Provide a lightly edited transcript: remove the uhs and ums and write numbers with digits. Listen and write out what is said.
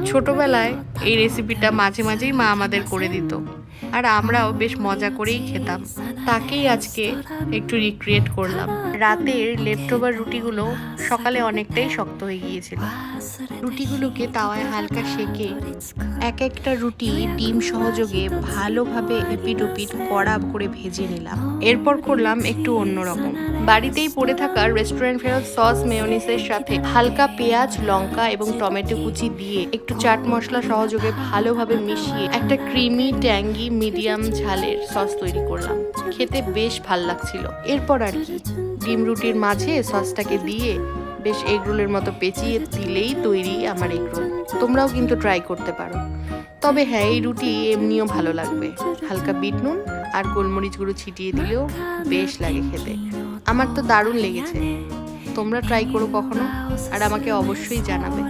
ছোটবেলায় এই রেসিপিটা মাঝে মাঝেই মা আমাদের করে দিত, আর আমরাও বেশ মজা করেই খেতাম। তাকেই আজকে একটু রিক্রিয়েট করলাম। রাতের লেফটওভার রুটিগুলো সকালে অনেকটাই শক্ত হয়ে গিয়েছিল। রুটিগুলোকে তাওয়ায় হালকা সেকে এক একটা রুটি ডিম সহযোগে ভালোভাবে এপিট ওপিট কড়া করে ভেজে নিলাম। এরপর করলাম একটু অন্যরকম। বাড়িতেই পড়ে থাকা রেস্টুরেন্ট ফেরত সস মেয়োনিজের সাথে হালকা পেঁয়াজ, লঙ্কা এবং টমেটো কুচি দিয়ে একটু চাট মশলা সহযোগে ভালোভাবে মিশিয়ে একটা ক্রিমি ট্যাঙ্গি মিডিয়াম ঝালের সস তৈরি করলাম। খেতে বেশ ভাল লাগছিল। এরপর আর কি, ডিম রুটির মাঝে সসটাকে দিয়ে বেশ এগরোলের মতো পেঁচিয়ে দিলেই তৈরি আমার এগরোল। তোমরাও কিন্তু ট্রাই করতে পারো। তবে হ্যাঁ, এই রুটি এমনিও ভালো লাগবে। হালকা বিট নুন আর গোলমরিচ গুঁড়ো ছিটিয়ে দিলেও বেশ লাগে খেতে। আমার তো দারুণ লেগেছে। তোমরা ট্রাই করো কখনো, আর আমাকে অবশ্যই জানাবে।